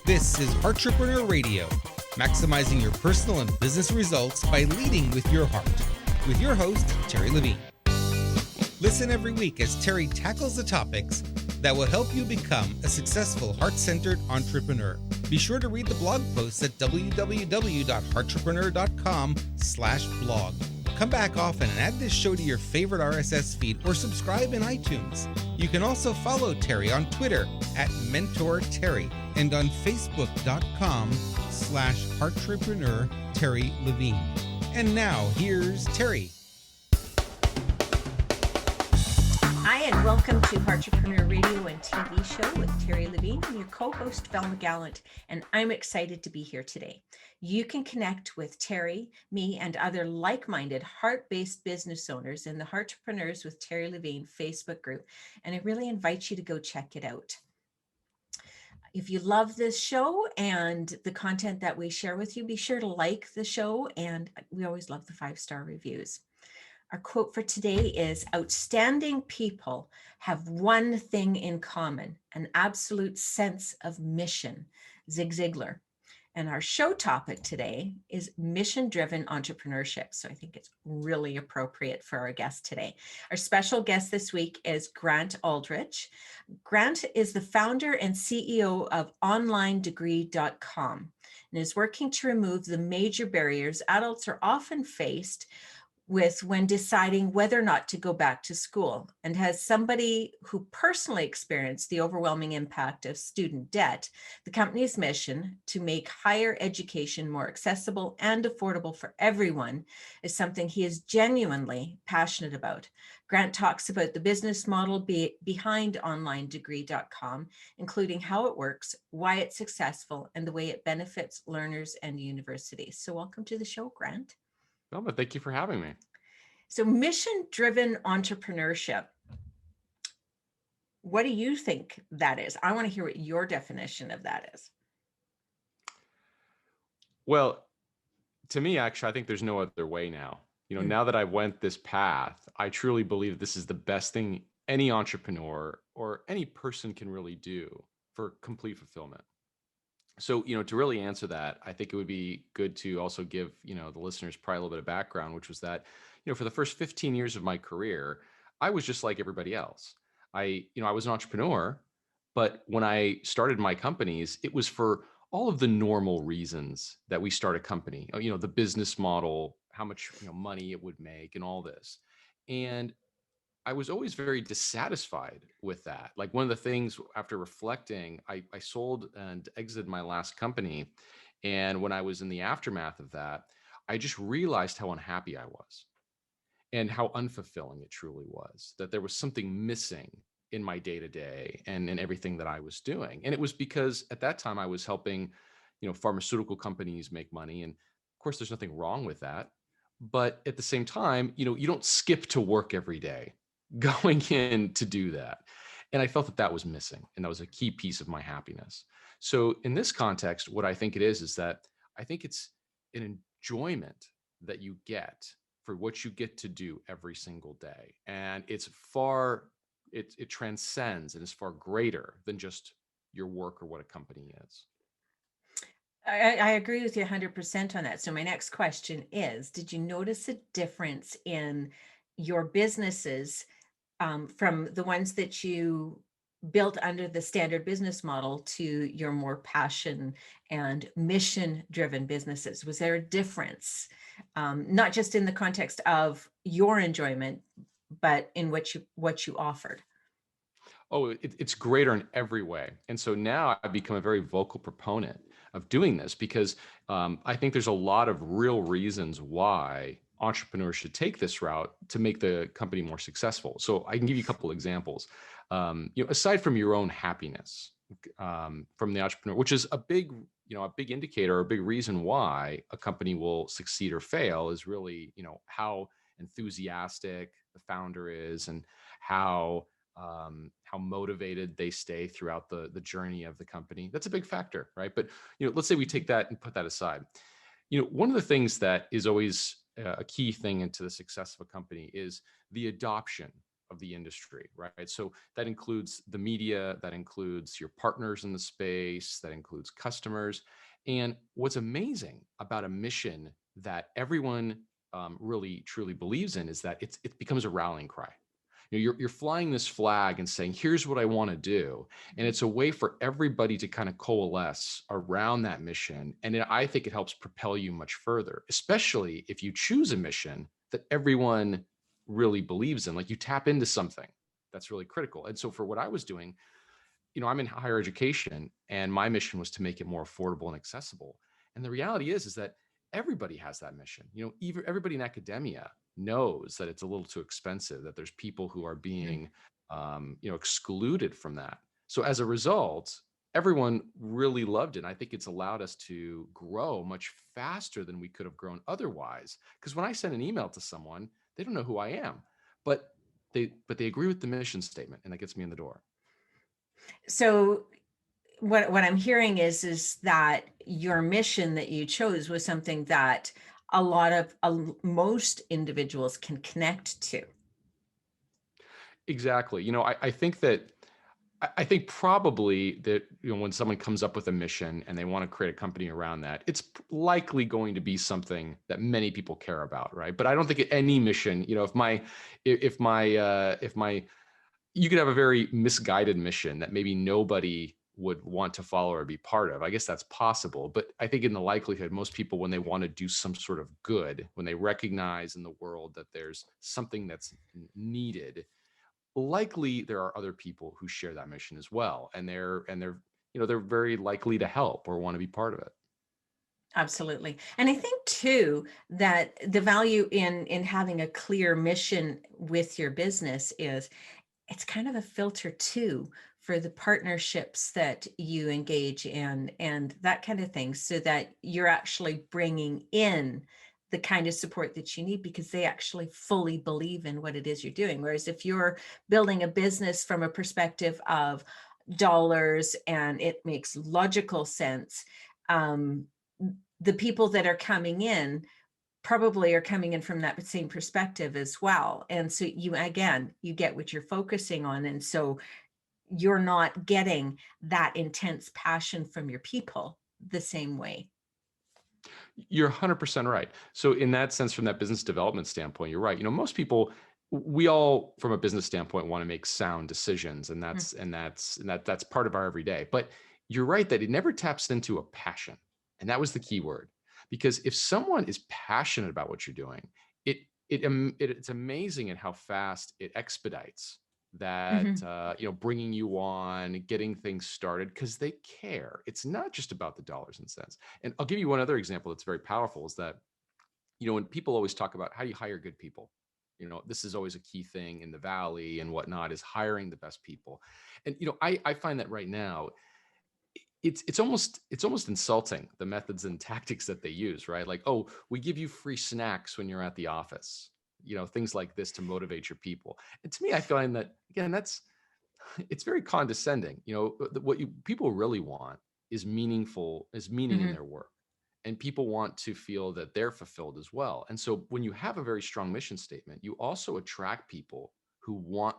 This is Heartrepreneur Radio, maximizing your personal and business results by leading with your heart. With your host, Terri Levine. Listen every week as Terri tackles the topics that will help you become a successful heart-centered entrepreneur. Be sure to read the blog posts at www.heartrepreneur.com/blog. Come back often and add this show to your favorite RSS feed or subscribe in iTunes. You can also follow Terri on Twitter at MentorTerri and on Facebook.com/Heartrepreneur Terri Levine. And now here's Terri. Hi, and welcome to Heartrepreneur Radio and TV show with Terri Levine. I'm your co-host, Velma Gallant, and I'm excited to be here today. You can connect with Terri, me, and other like-minded heart-based business owners in the Heartrepreneurs with Terri Levine Facebook group, and I really invite you to go check it out. If you love this show and the content that we share with you, be sure to like the show, and we always love the 5-star reviews. Our quote for today is, "Outstanding people have one thing in common, an absolute sense of mission." Zig Ziglar. And our show topic today is mission-driven entrepreneurship. So I think it's really appropriate for our guest today. Our special guest this week is Grant Aldrich. Grant is the founder and CEO of OnlineDegree.com and is working to remove the major barriers adults are often faced with when deciding whether or not to go back to school. And as somebody who personally experienced the overwhelming impact of student debt, the company's mission to make higher education more accessible and affordable for everyone is something he is genuinely passionate about. Grant talks about the business model behind OnlineDegree.com, including how it works, why it's successful, and the way it benefits learners and universities. So welcome to the show, Grant. But thank you for having me. So mission-driven entrepreneurship, what do you think that is? I want to hear what your definition of that is. Well, to me, actually, I think there's no other way now. Now that I went this path, I truly believe this is the best thing any entrepreneur or any person can really do for complete fulfillment. So, to really answer that, I think it would be good to also give, the listeners probably a little bit of background, which was that, for the first 15 years of my career, I was just like everybody else. I was an entrepreneur, but when I started my companies, it was for all of the normal reasons that we start a company, the business model, how much, money it would make and all this. And I was always very dissatisfied with that. Like, one of the things after reflecting, I sold and exited my last company. And when I was in the aftermath of that, I just realized how unhappy I was and how unfulfilling it truly was, that there was something missing in my day-to-day and in everything that I was doing. And it was because at that time I was helping, pharmaceutical companies make money. And of course, there's nothing wrong with that. But at the same time, you don't skip to work every day going in to do that. And I felt that that was missing. And that was a key piece of my happiness. So in this context, what I think it is that I think it's an enjoyment that you get for what you get to do every single day. And it transcends and is far greater than just your work or what a company is. I agree with you 100% on that. So my next question is, did you notice a difference in your businesses from the ones that you built under the standard business model to your more passion and mission-driven businesses? Was there a difference, not just in the context of your enjoyment, but in what you offered? Oh, it's greater in every way. And so now I've become a very vocal proponent of doing this because I think there's a lot of real reasons why entrepreneurs should take this route to make the company more successful. So I can give you a couple examples. Aside from your own happiness from the entrepreneur, which is a big indicator, a big reason why a company will succeed or fail, is really, how enthusiastic the founder is and how motivated they stay throughout the journey of the company. That's a big factor, right? But let's say we take that and put that aside. One of the things that is always a key thing into the success of a company is the adoption of the industry, right? So that includes the media, that includes your partners in the space, that includes customers. And what's amazing about a mission that everyone really truly believes in is that it becomes a rallying cry. You're flying this flag and saying, here's what I want to do. And it's a way for everybody to kind of coalesce around that mission. And I think it helps propel you much further, especially if you choose a mission that everyone really believes in. Like, you tap into something that's really critical. And so for what I was doing, I'm in higher education, and my mission was to make it more affordable and accessible. And the reality is that everybody has that mission. Even everybody in academia knows that it's a little too expensive, that there's people who are being, excluded from that. So as a result, everyone really loved it. And I think it's allowed us to grow much faster than we could have grown otherwise. Because when I send an email to someone, they don't know who I am, but they agree with the mission statement, and that gets me in the door. So what I'm hearing is that your mission that you chose was something that most individuals can connect to. Exactly. I think probably that, when someone comes up with a mission and they want to create a company around that, it's likely going to be something that many people care about, right? But I don't think any mission, you could have a very misguided mission that maybe nobody would want to follow or be part of. I guess that's possible. But I think in the likelihood, most people, when they want to do some sort of good, when they recognize in the world that there's something that's needed, likely there are other people who share that mission as well. And they're very likely to help or want to be part of it. Absolutely. And I think too, that the value in having a clear mission with your business is it's kind of a filter too for the partnerships that you engage in and that kind of thing, so that you're actually bringing in the kind of support that you need because they actually fully believe in what it is you're doing. Whereas if you're building a business from a perspective of dollars and it makes logical sense, the people that are coming in probably are coming in from that same perspective as well. And so you get what you're focusing on. And so you're not getting that intense passion from your people the same way. You're 100% right. So in that sense, from that business development standpoint, you're right. Most people, we all, from a business standpoint, want to make sound decisions, and that's part of our everyday. But you're right that it never taps into a passion, and that was the key word. Because if someone is passionate about what you're doing, it's amazing at how fast it expedites that, bringing you on, getting things started, because they care. It's not just about the dollars and cents. And I'll give you one other example that's very powerful is that, when people always talk about how do you hire good people, this is always a key thing in the Valley and whatnot, is hiring the best people. And, I find that right now, it's almost insulting, the methods and tactics that they use, right? Like, oh, we give you free snacks when you're at the office, things like this to motivate your people. And to me, I find that, again, it's very condescending. What people really want is meaning in their work, and people want to feel that they're fulfilled as well. And so when you have a very strong mission statement, you also attract people who want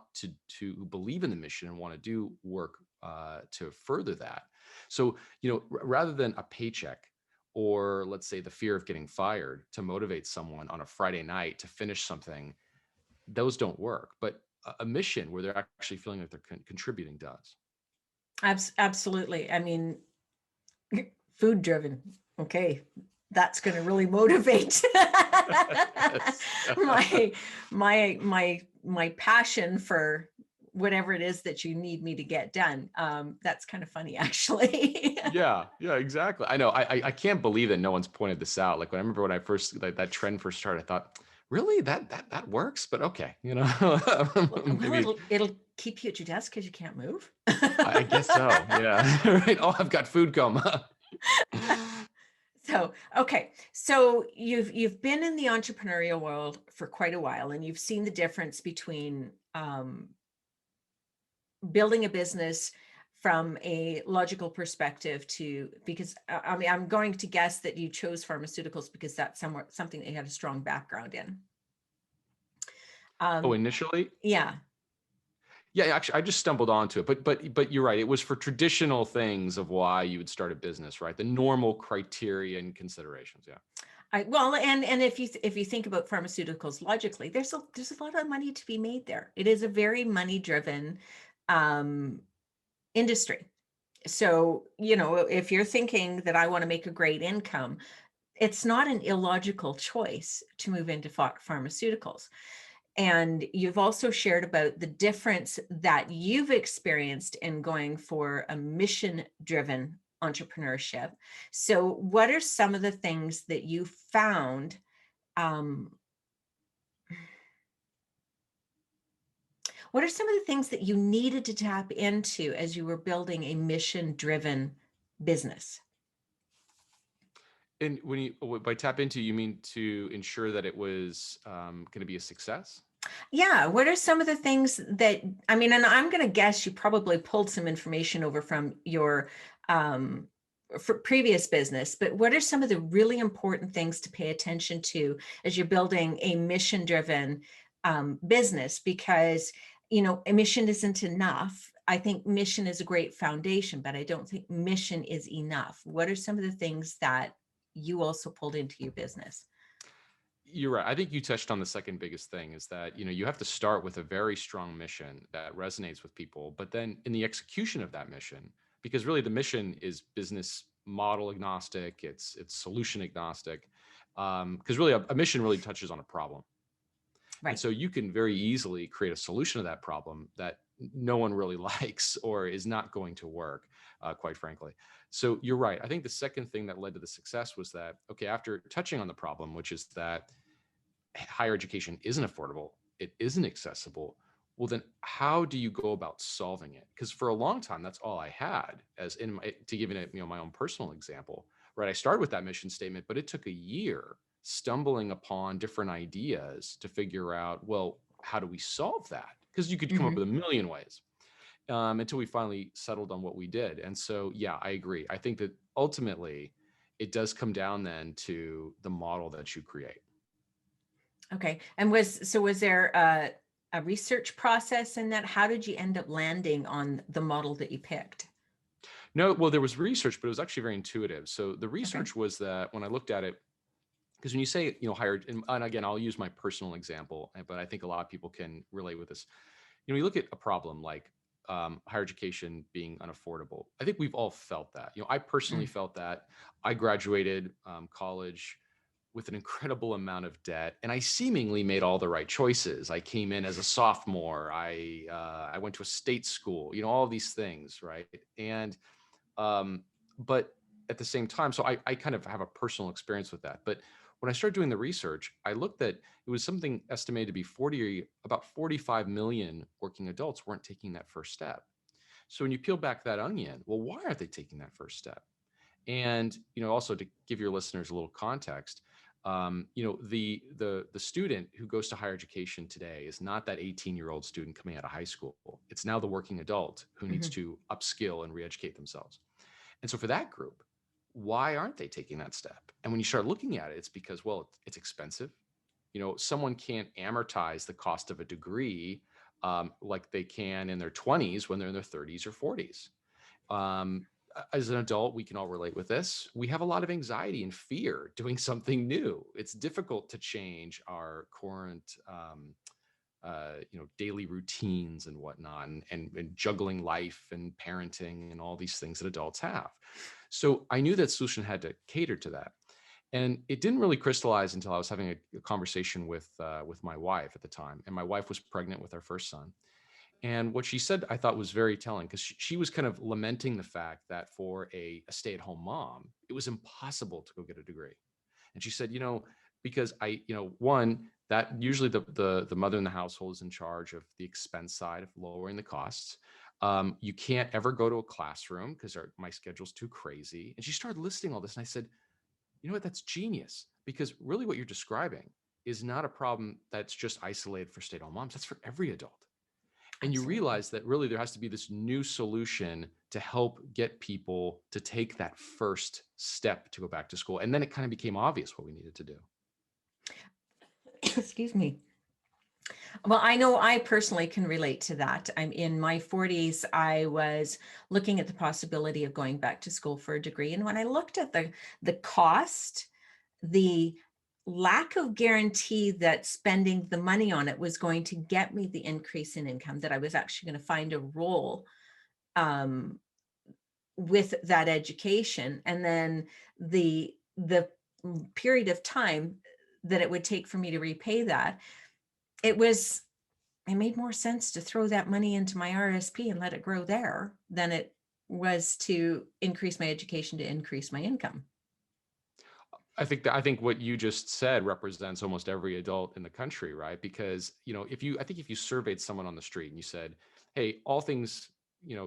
who believe in the mission and want to do work to further that. So, rather than a paycheck, or let's say the fear of getting fired to motivate someone on a Friday night to finish something, those don't work. But a mission where they're actually feeling like they're contributing does. Absolutely. I mean, food driven. Okay. That's going to really motivate my passion for whatever it is that you need me to get done. That's kind of funny, actually. Yeah, exactly. I know. I can't believe that no one's pointed this out. Like, when I remember when I first, that trend first started, I thought, really, that works? But okay, Well, it'll keep you at your desk because you can't move. I guess so. Yeah. Right. Oh, I've got food coma. So, okay. So you've been in the entrepreneurial world for quite a while, and you've seen the difference between building a business from a logical perspective because I mean, I'm going to guess that you chose pharmaceuticals because that's something that you had a strong background in. Oh, initially? Yeah. Yeah, actually, I just stumbled onto it, but you're right. It was for traditional things of why you would start a business, right? The normal criteria and considerations. Yeah. Well, and if you think about pharmaceuticals logically, there's a lot of money to be made there. It is a very money driven industry. So, if you're thinking that I want to make a great income, it's not an illogical choice to move into pharmaceuticals. And you've also shared about the difference that you've experienced in going for a mission-driven entrepreneurship. So what are some of the things that you found? What are some of the things that you needed to tap into as you were building a mission-driven business? And by tap into, you mean to ensure that it was going to be a success? Yeah, what are some of the things that, I mean, and I'm going to guess you probably pulled some information over from your for previous business, but what are some of the really important things to pay attention to as you're building a mission-driven business? Because, a mission isn't enough. I think mission is a great foundation, but I don't think mission is enough. What are some of the things that you also pulled into your business? You're right. I think you touched on the second biggest thing is that, you have to start with a very strong mission that resonates with people, but then in the execution of that mission, because really the mission is business model agnostic, it's solution agnostic, because really a mission really touches on a problem. And Right. so you can very easily create a solution to that problem that no one really likes or is not going to work, quite frankly. So you're right. I think the second thing that led to the success was that, okay, after touching on the problem, which is that higher education isn't affordable, it isn't accessible. Well, then how do you go about solving it? Because for a long time, that's all I had to give it, my own personal example, right? I started with that mission statement, but it took a year stumbling upon different ideas to figure out, well, how do we solve that? Because you could come up Mhm. with a million ways until we finally settled on what we did. And so, yeah, I agree. I think that ultimately it does come down then to the model that you create. Okay. And was there a research process in that? How did you end up landing on the model that you picked? No, well, there was research, but it was actually very intuitive. So the Okay. research was that when I looked at it, because when you say, higher, and again, I'll use my personal example, but I think a lot of people can relate with this. You look at a problem like higher education being unaffordable. I think we've all felt that. I personally Mm. felt that. I graduated college with an incredible amount of debt, and I seemingly made all the right choices. I came in as a sophomore. I went to a state school. All these things, right? And but at the same time, so I kind of have a personal experience with that. But when I started doing the research, I looked at it was something estimated to be about 45 million working adults weren't taking that first step. So when you peel back that onion, well, why aren't they taking that first step? And also to give your listeners a little context, the student who goes to higher education today is not that 18-year-old student coming out of high school. It's now the working adult who needs Mhm. to upskill and re-educate themselves. And so for that group, why aren't they taking that step? And when you start looking at it, it's because, well, it's expensive. Someone can't amortize the cost of a degree like they can in their 20s when they're in their 30s or 40s. Um, as an adult, we can all relate with this. We have a lot of anxiety and fear doing something new. It's difficult to change our current daily routines and whatnot, and juggling life and parenting and all these things that adults have. So I knew that solution had to cater to that. And it didn't really crystallize until I was having a conversation with my wife at the time. And my wife was pregnant with our first son. And what she said, I thought was very telling, because she was kind of lamenting the fact that for a stay-at-home mom, it was impossible to go get a degree. And she said, because one, that usually the mother in the household is in charge of the expense side of lowering the costs. You can't ever go to a classroom because my schedule's too crazy. And she started listing all this. And I said, you know what, that's genius, because really what you're describing is not a problem that's just isolated for stay-at-home moms. That's for every adult. And you Absolutely. realize that really there has to be this new solution to help get people to take that first step to go back to school. And then it kind of became obvious what we needed to do. Excuse me. Well, I know I personally can relate to that. I'm in my 40s. I was looking at the possibility of going back to school for a degree. And when I looked at the cost, the lack of guarantee that spending the money on it was going to get me the increase in income, that I was actually going to find a role um, with that education, and then the period of time that it would take for me to repay that, it was it made more sense to throw that money into my RSP and let it grow there than it was to increase my education to increase my income. I think what you just said represents almost every adult in the country, right? Because, I think if you surveyed someone on the street and you said, "Hey, all things,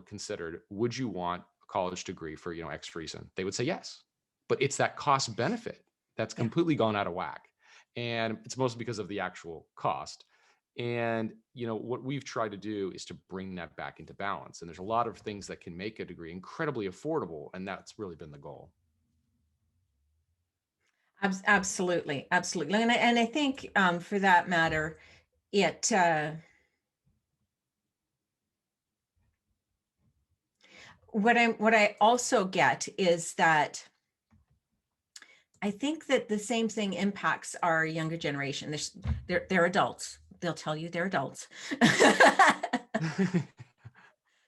considered, would you want a college degree for, X reason?" They would say yes. But it's that cost benefit that's Yeah. completely gone out of whack. And it's mostly because of the actual cost. And, what we've tried to do is to bring that back into balance. And there's a lot of things that can make a degree incredibly affordable. And that's really been the goal. Absolutely, absolutely, and I think for that matter, it what I also get is that I think that the same thing impacts our younger generation. They're adults. They'll tell you they're adults.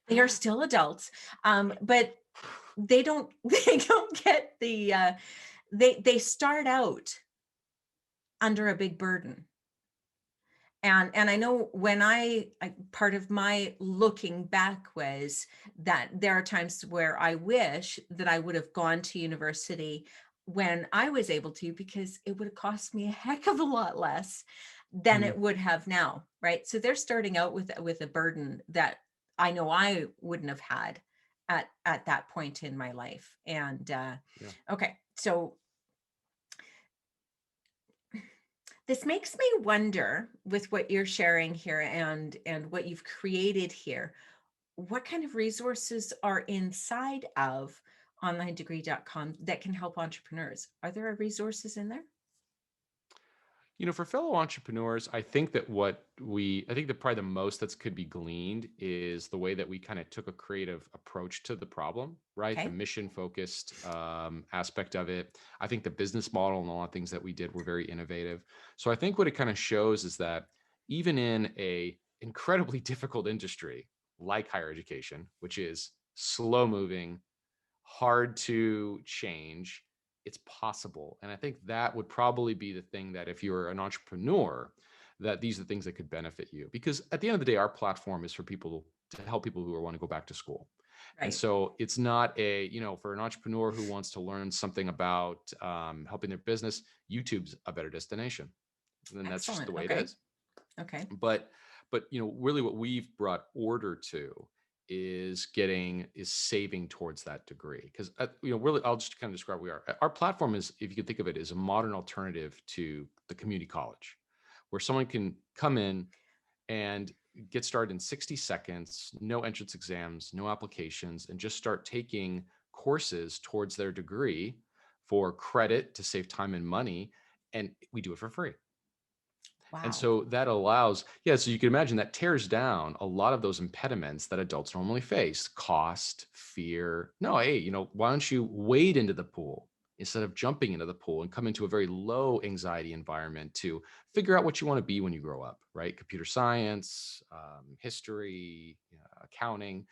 They are still adults, but they don't they don't get they start out under a big burden. And I know when I part of my looking back was that there are times where I wish that I would have gone to university when I was able to, because it would have cost me a heck of a lot less than Mm, it would have now, right? So they're starting out with a burden that I know I wouldn't have had at that point in my life. And yeah. okay, so this makes me wonder, with what you're sharing here and what you've created here, what kind of resources are inside of onlinedegree.com that can help entrepreneurs? Are there resources in there? For fellow entrepreneurs, I think that probably the most that could be gleaned is the way that we kind of took a creative approach to the problem, right? The Okay. mission focused aspect of it. I think the business model and a lot of things that we did were very innovative. So I think what it kind of shows is that even in a incredibly difficult industry like higher education, which is slow moving, hard to change, it's possible. And I think that would probably be the thing, that if you're an entrepreneur, that these are the things that could benefit you. Because at the end of the day, our platform is for people to help people who want to go back to school. And Right. so it's not for an entrepreneur who wants to learn something about helping their business, YouTube's a better destination. And then that's just the Excellent. way it Okay. is. Okay. But really what we've brought order to is saving towards that degree. Because really, I'll just kind of describe what we are. Our platform is, if you can think of it, as a modern alternative to the community college, where someone can come in and get started in 60 seconds, no entrance exams, no applications, and just start taking courses towards their degree for credit to save time and money. And we do it for free. And Wow. so that allows, yeah, so you can imagine that tears down a lot of those impediments that adults normally face: cost, fear. No, hey, why don't you wade into the pool instead of jumping into the pool and come into a very low anxiety environment to figure out what you want to be when you grow up, right? Computer science, history, accounting,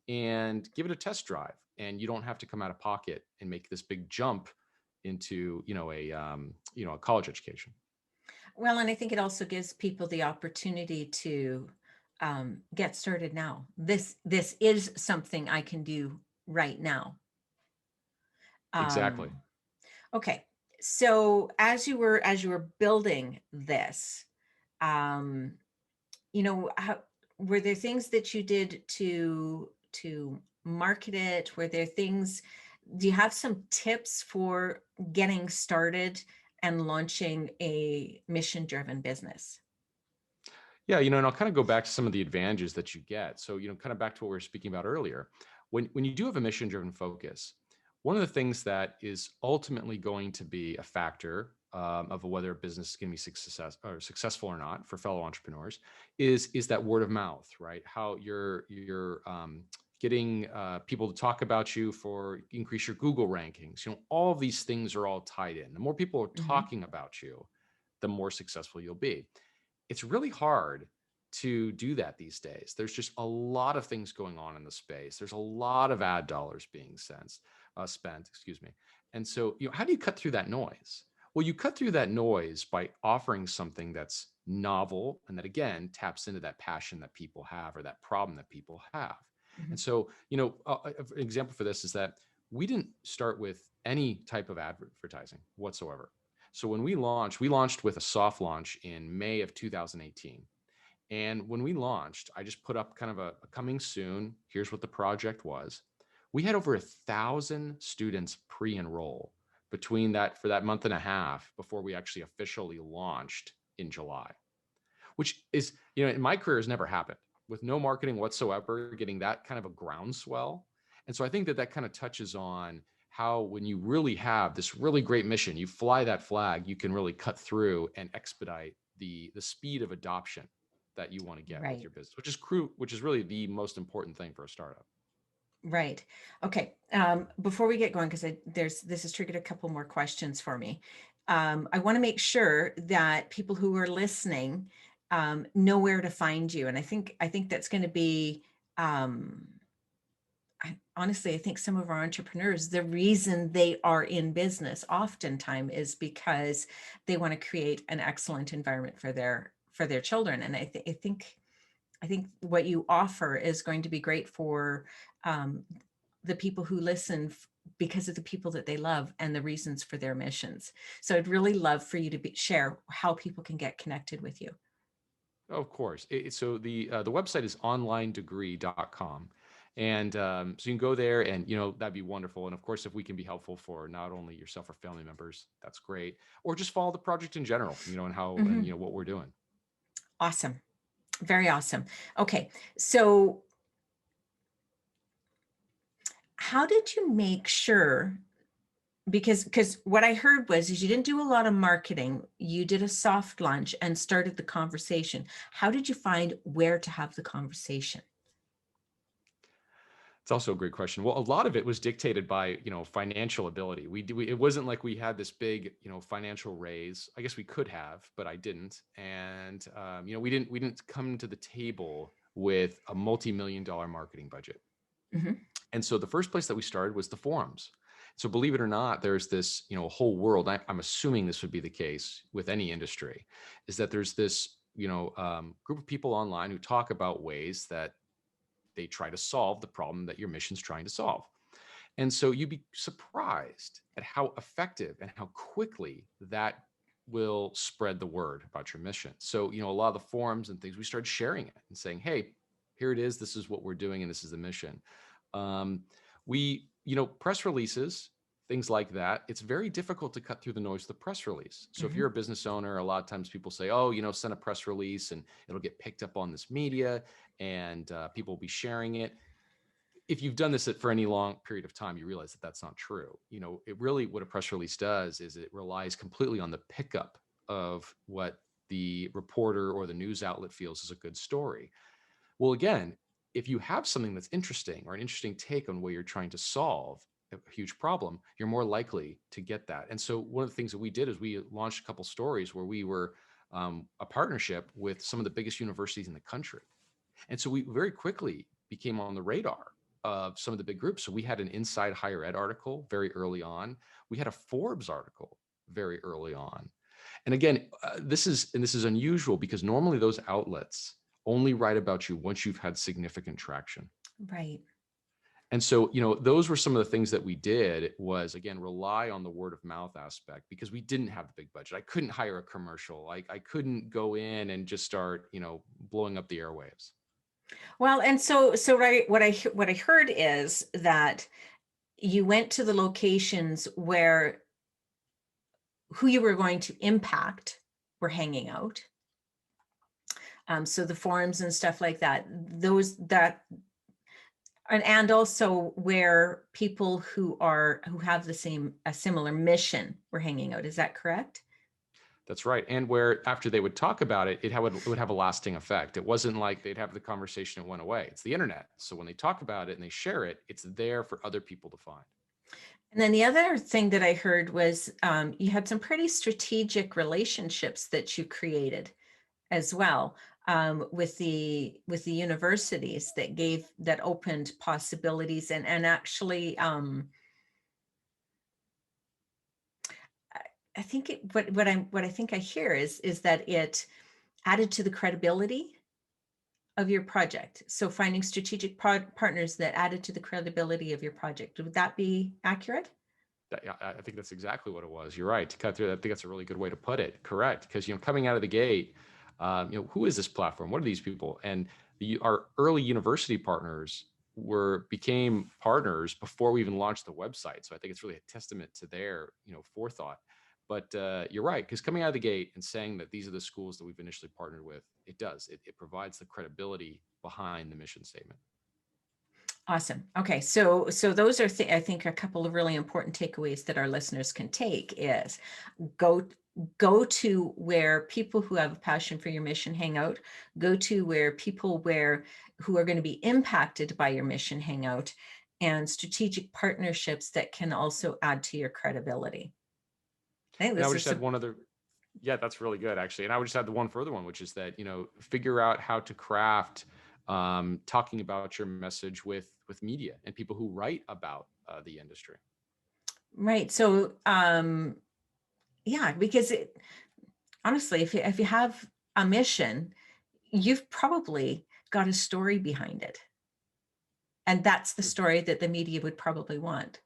and give it a test drive. And you don't have to come out of pocket and make this big jump into, a college education. Well, and I think it also gives people the opportunity to get started now. This is something I can do right now. Exactly. Okay. So as you were building this, um, were there things that you did to market it? Were there things? Do you have some tips for getting started and launching a mission-driven business? Yeah, and I'll kind of go back to some of the advantages that you get. So, kind of back to what we were speaking about earlier. When you do have a mission-driven focus, one of the things that is ultimately going to be a factor of whether a business is going to be successful or not for fellow entrepreneurs is that word of mouth, right? How you're getting people to talk about you for increase your Google rankings. All of these things are all tied in. The more people are talking about you, the more successful you'll be. It's really hard to do that these days. There's just a lot of things going on in the space. There's a lot of ad dollars being spent, excuse me. And so, how do you cut through that noise? Well, you cut through that noise by offering something that's novel and that, again, taps into that passion that people have or that problem that people have. And so, an example for this is that we didn't start with any type of advertising whatsoever. So when we launched with a soft launch in May of 2018. And when we launched, I just put up kind of a coming soon. Here's what the project was. We had over 1,000 students pre-enroll between that for that month and a half before we actually officially launched in July, which is, in my career has never happened with no marketing whatsoever, getting that kind of a groundswell. And so I think that kind of touches on how when you really have this really great mission, you fly that flag, you can really cut through and expedite the speed of adoption that you want to get with your business, which is really the most important thing for a startup. Right. Okay. Before we get going, because this has triggered a couple more questions for me. I want to make sure that people who are listening know where to find you, and I think that's going to be. Honestly, I think some of our entrepreneurs, the reason they are in business oftentimes is because they want to create an excellent environment for their children, and I think what you offer is going to be great for the people who listen because of the people that they love and the reasons for their missions. So I'd really love for you to share how people can get connected with you. Of course. So the website is onlinedegree.com. And so you can go there and, that'd be wonderful. And of course, if we can be helpful for not only yourself or family members, that's great. Or just follow the project in general, and how, and what we're doing. Awesome. Very awesome. Okay. So how did you make sure, because what I heard is you didn't do a lot of marketing, you did a soft launch and started the conversation. How did you find where to have the conversation? It's also a great question. Well, a lot of it was dictated by, financial ability. It wasn't like we had this big, financial raise. I guess we could have, but I didn't. And, we didn't come to the table with a multi-million-dollar marketing budget. And so the first place that we started was the forums. So believe it or not, there's this, whole world. I'm assuming this would be the case with any industry, is that there's this, group of people online who talk about ways that they try to solve the problem that your mission's trying to solve. And so you'd be surprised at how effective and how quickly that will spread the word about your mission. So, a lot of the forums and things, we started sharing it and saying, hey, here it is. This is what we're doing. And this is the mission. Press releases, things like that. It's very difficult to cut through the noise of the press release. So if you're a business owner, a lot of times people say, oh, send a press release and it'll get picked up on this media and people will be sharing it. If you've done this for any long period of time, you realize that that's not true. It really, what a press release does is it relies completely on the pickup of what the reporter or the news outlet feels is a good story. Well, again, if you have something that's interesting or an interesting take on what you're trying to solve, a huge problem, you're more likely to get that. And so one of the things that we did is we launched a couple stories where we were a partnership with some of the biggest universities in the country. And so we very quickly became on the radar of some of the big groups. So we had an Inside Higher Ed article very early on. We had a Forbes article very early on. And again, this is unusual because normally those outlets only write about you once you've had significant traction. Right. And so, those were some of the things that we did was, again, rely on the word of mouth aspect because we didn't have the big budget. I couldn't hire a commercial. I couldn't go in and just start, blowing up the airwaves. Well, and so right, what I heard is that you went to the locations where who you were going to impact were hanging out. So the forums and stuff like that, and also where people who have a similar mission were hanging out. Is that correct? That's right. And where after they would talk about it, it would have a lasting effect. It wasn't like they'd have the conversation and it went away. It's the internet. So when they talk about it and they share it, it's there for other people to find. And then the other thing that I heard was you had some pretty strategic relationships that you created as well, with the universities that opened possibilities, and actually I think what I think I hear is that it added to the credibility of your project. So finding strategic partners that added to the credibility of your project. Would that be accurate? Yeah, I think that's exactly what it was. You're right. To cut through, I think that's a really good way to put it. Correct. Because, coming out of the gate, who is this platform? What are these people? And our early university partners became partners before we even launched the website. So I think it's really a testament to their, forethought. But you're right, because coming out of the gate and saying that these are the schools that we've initially partnered with, it does. It provides the credibility behind the mission statement. Awesome. Okay, so those are I think a couple of really important takeaways that our listeners can take is go to where people who have a passion for your mission hang out. Go to where people who are going to be impacted by your mission hang out, and strategic partnerships that can also add to your credibility. I think And I this would is just add one other. Yeah, that's really good, actually. And I would just add the one further one, which is that, figure out how to craft talking about your message with media and people who write about the industry. right. So yeah, because honestly, if you have a mission, you've probably got a story behind it. And that's the story that the media would probably want.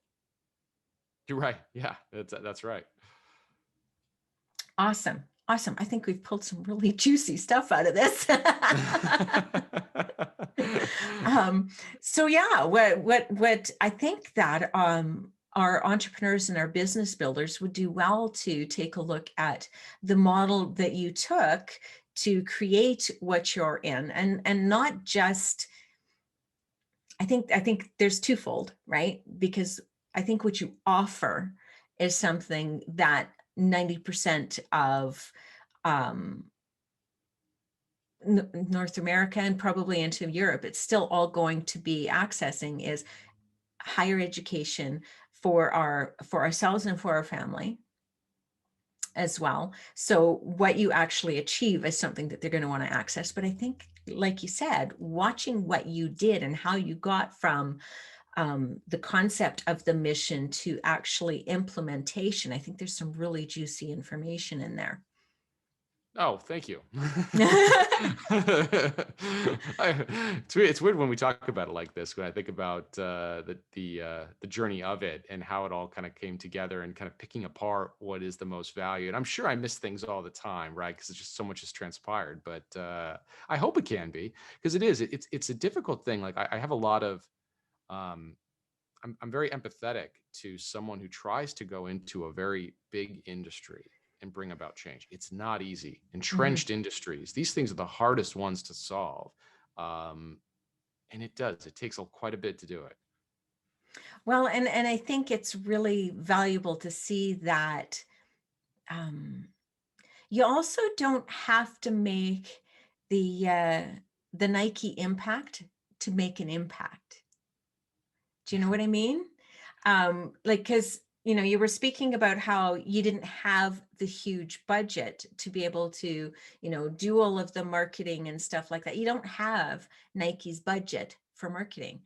You're right. Yeah, that's right. Awesome. Awesome. I think we've pulled some really juicy stuff out of this. So yeah, what I think that our entrepreneurs and our business builders would do well to take a look at the model that you took to create what you're in, and not just, I think there's twofold, right? Because I think what you offer is something that 90% of North America and probably into Europe, it's still all going to be accessing is higher education for ourselves and for our family as well. So what you actually achieve is something that they're going to want to access. But I think, like you said, watching what you did and how you got from the concept of the mission to actually implementation, I think there's some really juicy information in there. Oh, thank you. It's weird when we talk about it like this, when I think about the journey of it and how it all kind of came together and kind of picking apart what is the most value. And I'm sure I miss things all the time, right? Because it's just so much has transpired. But I hope it can be, because it is. It's a difficult thing. Like I have a lot of. I'm very empathetic to someone who tries to go into a very big industry and bring about change. It's not easy. Entrenched industries, these things are the hardest ones to solve. And it takes quite a bit to do it. Well, and I think it's really valuable to see that you also don't have to make the Nike impact to make an impact. Do you know what I mean? Because you were speaking about how you didn't have the huge budget to be able to, do all of the marketing and stuff like that. You don't have Nike's budget for marketing,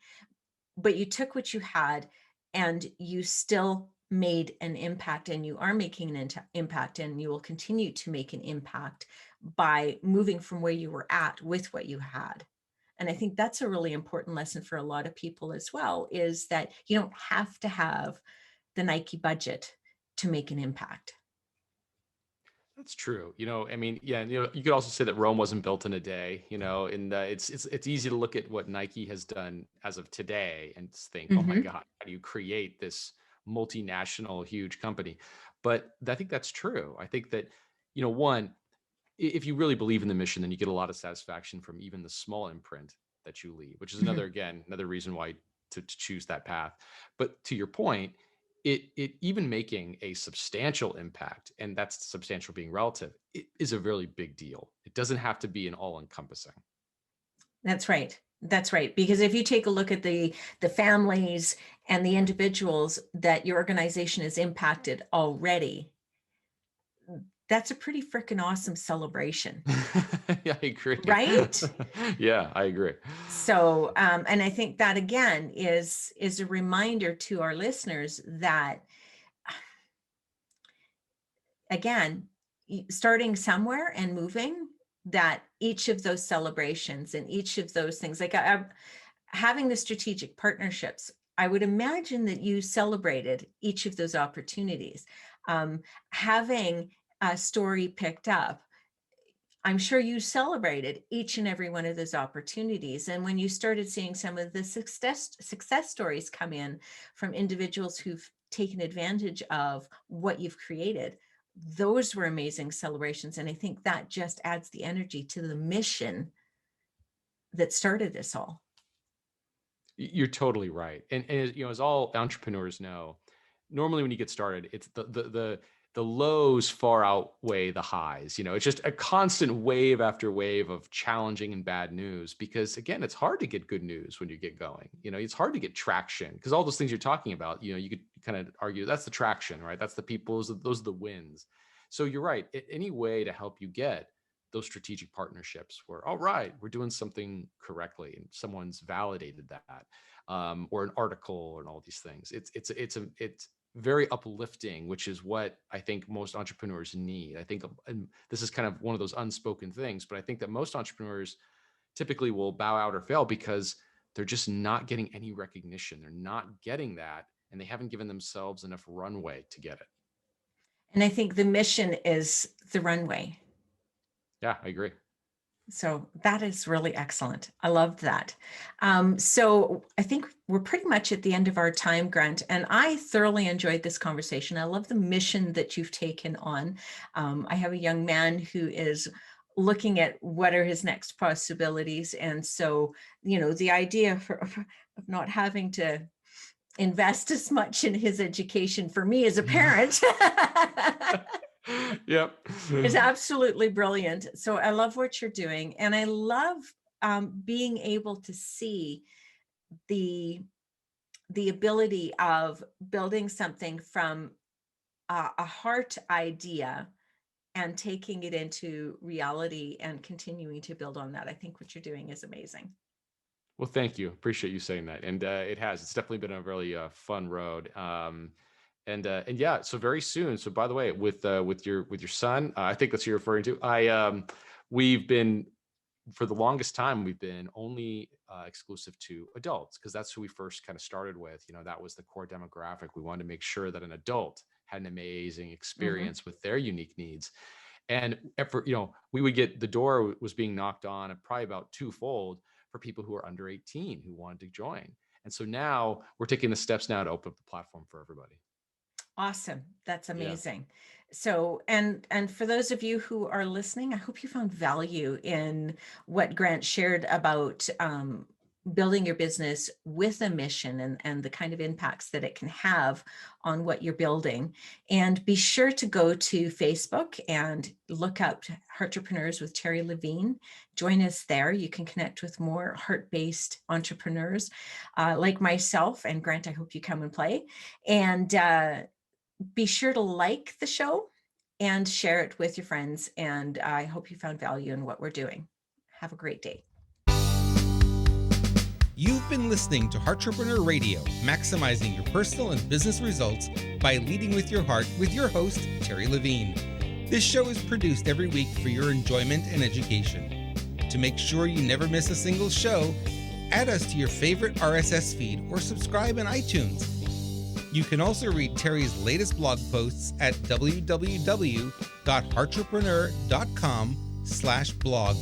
but you took what you had and you still made an impact, and you are making an impact, and you will continue to make an impact by moving from where you were at with what you had. And I think that's a really important lesson for a lot of people as well, is that you don't have to have the Nike budget to make an impact. That's true. I mean, yeah, you could also say that Rome wasn't built in a day, and it's easy to look at what Nike has done as of today and think, oh my God, how do you create this multinational huge company? But I think that's true. I think that, one, if you really believe in the mission, then you get a lot of satisfaction from even the small imprint that you leave, which is another reason why to choose that path. But to your point, it even making a substantial impact, and that's substantial being relative, it is a really big deal. It doesn't have to be an all-encompassing. That's right. That's right. Because if you take a look at the families and the individuals that your organization has impacted already, that's a pretty freaking awesome celebration. Yeah, I agree. Right? Yeah, I agree. So, and I think that again is a reminder to our listeners that, again, starting somewhere and moving, that each of those celebrations and each of those things, like having the strategic partnerships, I would imagine that you celebrated each of those opportunities. Having a story picked up, I'm sure you celebrated each and every one of those opportunities. And when you started seeing some of the success stories come in from individuals who've taken advantage of what you've created, those were amazing celebrations. And I think that just adds the energy to the mission that started this all. You're totally right. And as all entrepreneurs know, normally when you get started, it's the lows far outweigh the highs. It's just a constant wave after wave of challenging and bad news, because again, it's hard to get good news when you get going. It's hard to get traction, because all those things you're talking about, you could kind of argue that's the traction, right? That's the people, those are the wins. So you're right. Any way to help you get those strategic partnerships where, all right, we're doing something correctly and someone's validated that, or an article and all these things. It's very uplifting, which is what I think most entrepreneurs need. I think, and this is kind of one of those unspoken things, but I think that most entrepreneurs typically will bow out or fail because they're just not getting any recognition. They're not getting that, and they haven't given themselves enough runway to get it. And I think the mission is the runway. Yeah, I agree. So that is really excellent. I loved that. So I think we're pretty much at the end of our time, Grant, and I thoroughly enjoyed this conversation. I love the mission that you've taken on. I have a young man who is looking at what are his next possibilities. And so, the idea of not having to invest as much in his education for me as a parent Yep. is absolutely brilliant. So I love what you're doing. And I love being able to see the ability of building something from a heart idea and taking it into reality and continuing to build on that. I think what you're doing is amazing. Well, thank you. Appreciate you saying that. And it's definitely been a really fun road. And yeah, so very soon. So by the way, with your son, I think that's what you're referring to. We've been, for the longest time, we've been only exclusive to adults, because that's who we first kind of started with. That was the core demographic. We wanted to make sure that an adult had an amazing experience with their unique needs. And we would get, the door was being knocked on at probably about twofold for people who are under 18 who wanted to join. And so now we're taking the steps now to open up the platform for everybody. Awesome. That's amazing. Yeah. So, and for those of you who are listening, I hope you found value in what Grant shared about building your business with a mission and the kind of impacts that it can have on what you're building. And be sure to go to Facebook and look up Heartrepreneurs with Terri Levine. Join us there. You can connect with more heart-based entrepreneurs like myself. And Grant, I hope you come and play. And be sure to like the show and share it with your friends. And I hope you found value in what we're doing. Have a great day. You've been listening to Heartrepreneur Radio, maximizing your personal and business results by leading with your heart, with your host, Terri Levine. This show is produced every week for your enjoyment and education. To make sure you never miss a single show, add us to your favorite RSS feed or subscribe in iTunes. You can also read Terri's latest blog posts at www.heartrepreneur.com/blog,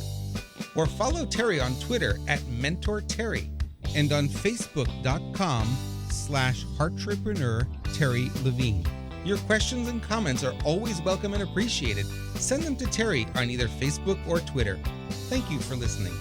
or follow Terri on Twitter at MentorTerri and on Facebook.com/Heartrepreneur Terri Levine. Your questions and comments are always welcome and appreciated. Send them to Terri on either Facebook or Twitter. Thank you for listening.